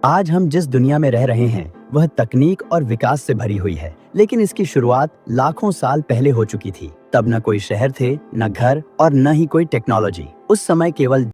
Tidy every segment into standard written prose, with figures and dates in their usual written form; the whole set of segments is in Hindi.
आज हम जिस दुनिया में रह रहे हैं वह तकनीक और विकास से भरी हुई है, लेकिन इसकी शुरुआत लाखों साल पहले हो चुकी थी। तब न कोई शहर थे, न घर और न ही कोई टेक्नोलॉजी। उस समय केवल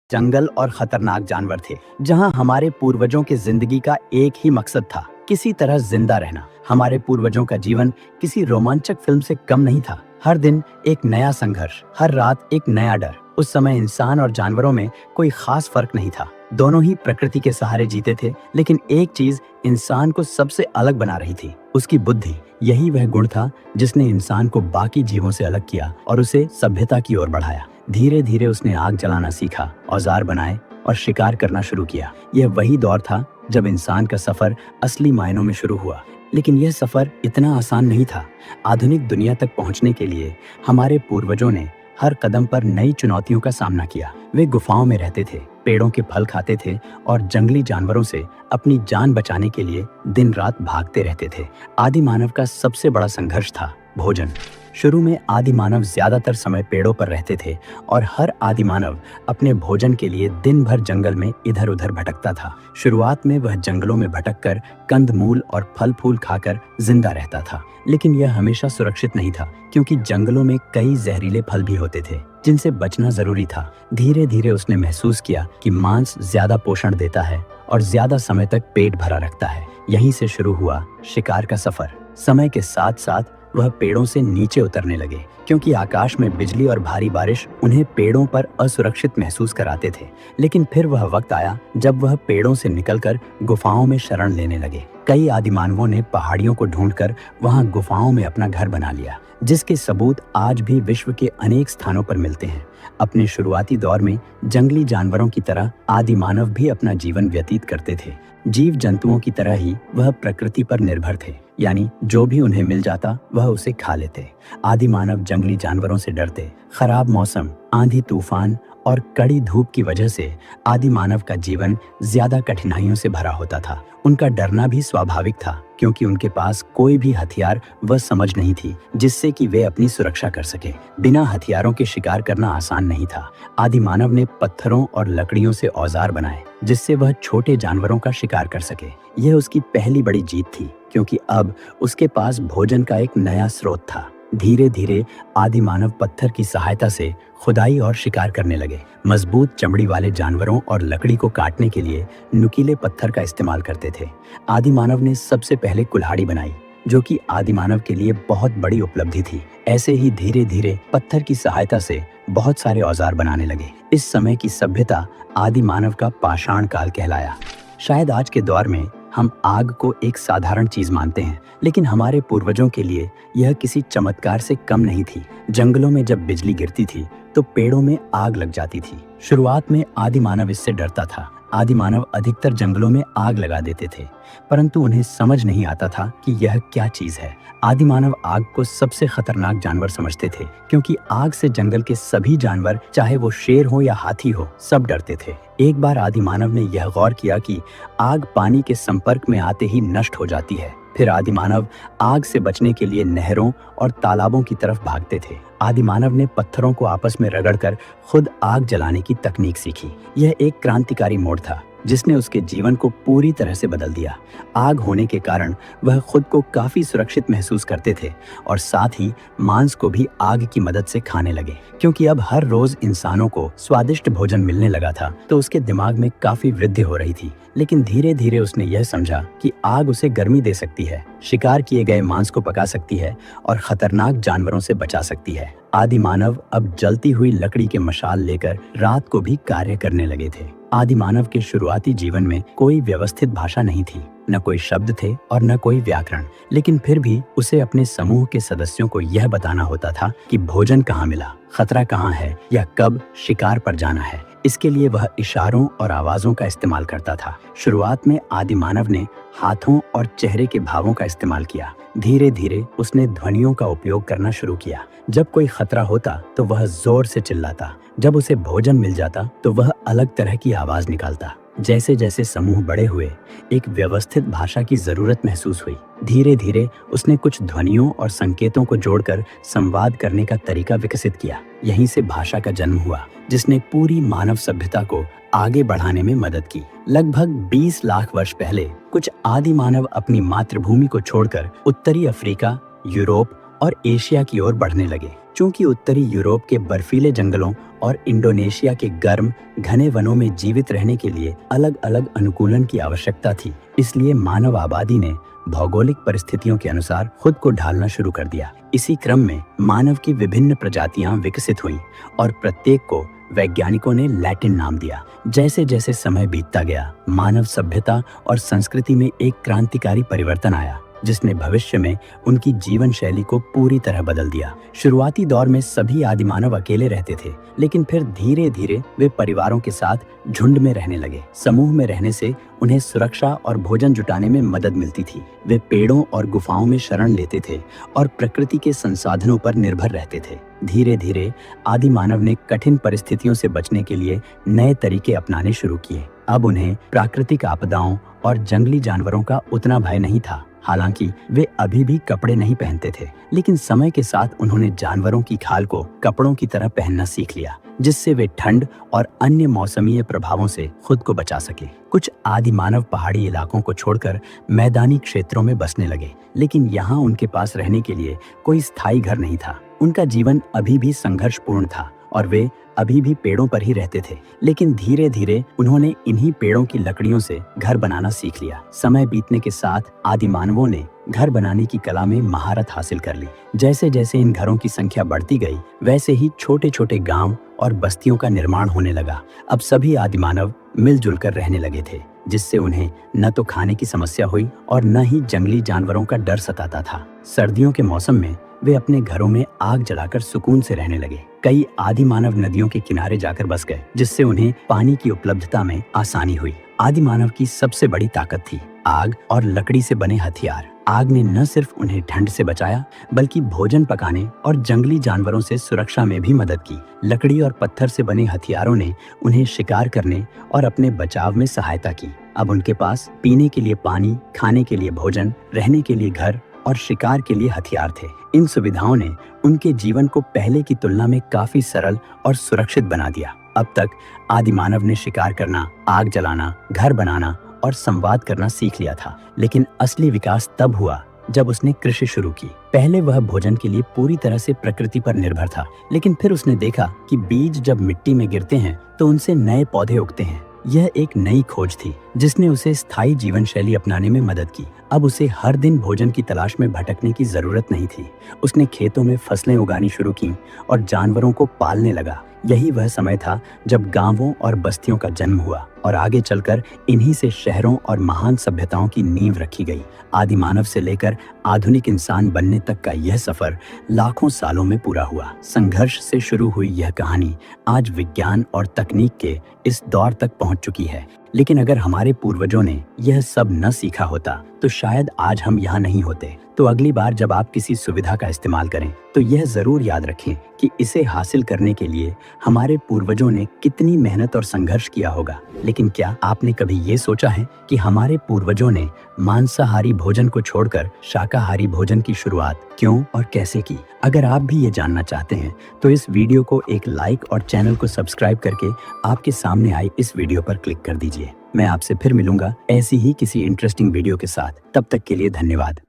जंगल और खतरनाक जानवर थे, जहां हमारे पूर्वजों की जिंदगी का एक ही मकसद था, किसी तरह जिंदा रहना। हमारे पूर्वजों का जीवन किसी रोमांचक फिल्म से कम नहीं था। हर दिन एक नया संघर्ष, हर रात एक नया डर। उस समय इंसान और जानवरों में कोई खास फर्क नहीं था। दोनों ही प्रकृति के सहारे जीते थे, लेकिन एक चीज इंसान को सबसे अलग बना रही थी, उसकी बुद्धि। यही वह गुण था जिसने इंसान को बाकी जीवों से अलग किया और उसे सभ्यता की ओर बढ़ाया। धीरे धीरे उसने आग जलाना सीखा, औजार बनाए और शिकार करना शुरू किया। यह वही दौर था जब इंसान का सफर असली मायनों में शुरू हुआ। लेकिन यह सफर इतना आसान नहीं था। आधुनिक दुनिया तक पहुंचने के लिए हमारे पूर्वजों ने हर कदम पर नई चुनौतियों का सामना किया। वे गुफाओं में रहते थे, पेड़ों के फल खाते थे और जंगली जानवरों से अपनी जान बचाने के लिए दिन रात भागते रहते थे। आदि मानव का सबसे बड़ा संघर्ष था भोजन। शुरू में आदि मानव ज्यादातर समय पेड़ों पर रहते थे और हर आदि मानव अपने भोजन के लिए दिन भर जंगल में इधर उधर भटकता था। शुरुआत में वह जंगलों में भटककर कंदमूल और फल फूल खाकर जिंदा रहता था, लेकिन यह हमेशा सुरक्षित नहीं था, क्योंकि जंगलों में कई जहरीले फल भी होते थे जिनसे बचना जरूरी था। धीरे धीरे उसने महसूस किया कि मांस ज्यादा पोषण देता है और ज्यादा समय तक पेट भरा रखता है। यहीं से शुरू हुआ शिकार का सफर। समय के साथ साथ वह पेड़ों से नीचे उतरने लगे, क्योंकि आकाश में बिजली और भारी बारिश उन्हें पेड़ों पर असुरक्षित महसूस कराते थे। लेकिन फिर वह वक्त आया जब वह पेड़ों से निकलकर गुफाओं में शरण लेने लगे। कई आदिमानवों ने पहाड़ियों को ढूंढकर वहां गुफाओं में अपना घर बना लिया, जिसके सबूत आज भी विश्व के अनेक स्थानों पर मिलते हैं। अपने शुरुआती दौर में जंगली जानवरों की तरह आदि मानव भी अपना जीवन व्यतीत करते थे। जीव जंतुओं की तरह ही वह प्रकृति पर निर्भर थे, यानी जो भी उन्हें मिल जाता वह उसे खा लेते। आदि मानव जंगली जानवरों से डरते। खराब मौसम, आंधी तूफान और कड़ी धूप की वजह से आदि मानव का जीवन ज्यादा कठिनाइयों से भरा होता था। उनका डरना भी स्वाभाविक था, क्योंकि उनके पास कोई भी हथियार व समझ नहीं थी जिससे कि वे अपनी सुरक्षा कर सके। बिना हथियारों के शिकार करना आसान नहीं था। आदि मानव ने पत्थरों और लकड़ियों से औजार बनाए, जिससे वह छोटे जानवरों का शिकार कर सके। यह उसकी पहली बड़ी जीत थी, क्योंकि अब उसके पास भोजन का एक नया स्रोत था। धीरे धीरे आदि मानव पत्थर की सहायता से खुदाई और शिकार करने लगे। मजबूत चमड़ी वाले जानवरों और लकड़ी को काटने के लिए नुकीले पत्थर का इस्तेमाल करते थे। आदि मानव ने सबसे पहले कुल्हाड़ी बनाई, जो कि आदि मानव के लिए बहुत बड़ी उपलब्धि थी। ऐसे ही धीरे धीरे पत्थर की सहायता से बहुत सारे औजार बनाने लगे। इस समय की सभ्यता आदि मानव का पाषाण काल कहलाया। शायद आज के दौर में हम आग को एक साधारण चीज मानते हैं, लेकिन हमारे पूर्वजों के लिए यह किसी चमत्कार से कम नहीं थी। जंगलों में जब बिजली गिरती थी तो पेड़ों में आग लग जाती थी। शुरुआत में आदि मानव इससे डरता था। आदि मानव अधिकतर जंगलों में आग लगा देते थे, परंतु उन्हें समझ नहीं आता था कि यह क्या चीज है। आदि मानव आग को सबसे खतरनाक जानवर समझते थे, क्योंकि आग से जंगल के सभी जानवर, चाहे वो शेर हो या हाथी हो, सब डरते थे। एक बार आदि मानव ने यह गौर किया कि आग पानी के संपर्क में आते ही नष्ट हो जाती है। फिर आदि मानव आग से बचने के लिए नहरों और तालाबों की तरफ भागते थे। आदि मानव ने पत्थरों को आपस में रगड़कर खुद आग जलाने की तकनीक सीखी। यह एक क्रांतिकारी मोड़ था, जिसने उसके जीवन को पूरी तरह से बदल दिया। आग होने के कारण वह खुद को काफी सुरक्षित महसूस करते थे और साथ ही मांस को भी आग की मदद से खाने लगे। क्योंकि अब हर रोज इंसानों को स्वादिष्ट भोजन मिलने लगा था, तो उसके दिमाग में काफी वृद्धि हो रही थी। लेकिन धीरे धीरे उसने यह समझा कि आग उसे गर्मी दे सकती है, शिकार किए गए मांस को पका सकती है और खतरनाक जानवरों से बचा सकती है। आदि मानव अब जलती हुई लकड़ी के मशाल लेकर रात को भी कार्य करने लगे थे। आदि मानव के शुरुआती जीवन में कोई व्यवस्थित भाषा नहीं थी, न कोई शब्द थे और न कोई व्याकरण। लेकिन फिर भी उसे अपने समूह के सदस्यों को यह बताना होता था कि भोजन कहाँ मिला, खतरा कहाँ है या कब शिकार पर जाना है। इसके लिए वह इशारों और आवाजों का इस्तेमाल करता था। शुरुआत में आदि मानव ने हाथों और चेहरे के भावों का इस्तेमाल किया। धीरे धीरे उसने ध्वनियों का उपयोग करना शुरू किया। जब कोई खतरा होता तो वह जोर से चिल्लाता। जब उसे भोजन मिल जाता तो वह अलग तरह की आवाज निकालता। जैसे जैसे समूह बड़े हुए, एक व्यवस्थित भाषा की जरूरत महसूस हुई। धीरे धीरे उसने कुछ ध्वनियों और संकेतों को जोड़कर संवाद करने का तरीका विकसित किया। यहीं से भाषा का जन्म हुआ, जिसने पूरी मानव सभ्यता को आगे बढ़ाने में मदद की। लगभग 20 लाख वर्ष पहले कुछ आदि मानव अपनी मातृभूमि को छोड़कर उत्तरी अफ्रीका, यूरोप और एशिया की ओर बढ़ने लगे। चूंकि उत्तरी यूरोप के बर्फीले जंगलों और इंडोनेशिया के गर्म घने वनों में जीवित रहने के लिए अलग अलग अनुकूलन की आवश्यकता थी, इसलिए मानव आबादी ने भौगोलिक परिस्थितियों के अनुसार खुद को ढालना शुरू कर दिया। इसी क्रम में मानव की विभिन्न प्रजातियां विकसित हुईं और प्रत्येक को वैज्ञानिकों ने लैटिन नाम दिया। जैसे जैसे समय बीतता गया, मानव सभ्यता और संस्कृति में एक क्रांतिकारी परिवर्तन आया, जिसने भविष्य में उनकी जीवन शैली को पूरी तरह बदल दिया। शुरुआती दौर में सभी आदिमानव अकेले रहते थे, लेकिन फिर धीरे धीरे वे परिवारों के साथ झुंड में रहने लगे। समूह में रहने से उन्हें सुरक्षा और भोजन जुटाने में मदद मिलती थी। वे पेड़ों और गुफाओं में शरण लेते थे और प्रकृति के संसाधनों पर निर्भर रहते थे। धीरे धीरे आदिमानव ने कठिन परिस्थितियों से बचने के लिए नए तरीके अपनाने शुरू किए। अब उन्हें प्राकृतिक आपदाओं और जंगली जानवरों का उतना भय नहीं था। हालांकि वे अभी भी कपड़े नहीं पहनते थे, लेकिन समय के साथ उन्होंने जानवरों की खाल को कपड़ों की तरह पहनना सीख लिया, जिससे वे ठंड और अन्य मौसमीय प्रभावों से खुद को बचा सके। कुछ आदि मानव पहाड़ी इलाकों को छोड़कर मैदानी क्षेत्रों में बसने लगे, लेकिन यहाँ उनके पास रहने के लिए कोई स्थायी घर नहीं था। उनका जीवन अभी भी संघर्षपूर्ण था और वे अभी भी पेड़ों पर ही रहते थे, लेकिन धीरे धीरे उन्होंने इन्हीं पेड़ों की लकड़ियों से घर बनाना सीख लिया। समय बीतने के साथ आदि मानवों ने घर बनाने की कला में महारत हासिल कर ली। जैसे जैसे इन घरों की संख्या बढ़ती गई, वैसे ही छोटे छोटे गांव और बस्तियों का निर्माण होने लगा। अब सभी आदि मानव मिलजुल कर रहने लगे थे, जिससे उन्हें न तो खाने की समस्या हुई और न ही जंगली जानवरों का डर सताता था। सर्दियों के मौसम में वे अपने घरों में आग जलाकर सुकून से रहने लगे। कई आदि मानव नदियों के किनारे जाकर बस गए, जिससे उन्हें पानी की उपलब्धता में आसानी हुई। आदि मानव की सबसे बड़ी ताकत थी आग और लकड़ी से बने हथियार। आग ने न सिर्फ उन्हें ठंड से बचाया, बल्कि भोजन पकाने और जंगली जानवरों से सुरक्षा में भी मदद की। लकड़ी और पत्थर से बने हथियारों ने उन्हें शिकार करने और अपने बचाव में सहायता की। अब उनके पास पीने के लिए पानी, खाने के लिए भोजन, रहने के लिए घर और शिकार के लिए हथियार थे। इन सुविधाओं ने उनके जीवन को पहले की तुलना में काफी सरल और सुरक्षित बना दिया। अब तक आदि मानव ने शिकार करना, आग जलाना, घर बनाना और संवाद करना सीख लिया था, लेकिन असली विकास तब हुआ जब उसने कृषि शुरू की। पहले वह भोजन के लिए पूरी तरह से प्रकृति पर निर्भर था, लेकिन फिर उसने देखा कि बीज जब मिट्टी में गिरते हैं तो उनसे नए पौधे उगते हैं। यह एक नई खोज थी, जिसने उसे स्थायी जीवन शैली अपनाने में मदद की। अब उसे हर दिन भोजन की तलाश में भटकने की जरूरत नहीं थी। उसने खेतों में फसलें उगानी शुरू की और जानवरों को पालने लगा। यही वह समय था जब गांवों और बस्तियों का जन्म हुआ और आगे चलकर इन्हीं से शहरों और महान सभ्यताओं की नींव रखी गई। आदि मानव से लेकर आधुनिक इंसान बनने तक का यह सफर लाखों सालों में पूरा हुआ। संघर्ष से शुरू हुई यह कहानी आज विज्ञान और तकनीक के इस दौर तक पहुंच चुकी है। लेकिन अगर हमारे पूर्वजों ने यह सब न सीखा होता तो शायद आज हम यहाँ नहीं होते। तो अगली बार जब आप किसी सुविधा का इस्तेमाल करें तो यह जरूर याद रखें कि इसे हासिल करने के लिए हमारे पूर्वजों ने कितनी मेहनत और संघर्ष किया होगा। लेकिन क्या आपने कभी ये सोचा है कि हमारे पूर्वजों ने मांसाहारी भोजन को छोड़कर शाकाहारी भोजन की शुरुआत क्यों और कैसे की? अगर आप भी ये जानना चाहते हैं तो इस वीडियो को एक लाइक और चैनल को सब्सक्राइब करके आपके सामने आई इस वीडियो पर क्लिक कर दीजिए। मैं आपसे फिर मिलूंगा ऐसी ही किसी इंटरेस्टिंग वीडियो के साथ। तब तक के लिए धन्यवाद।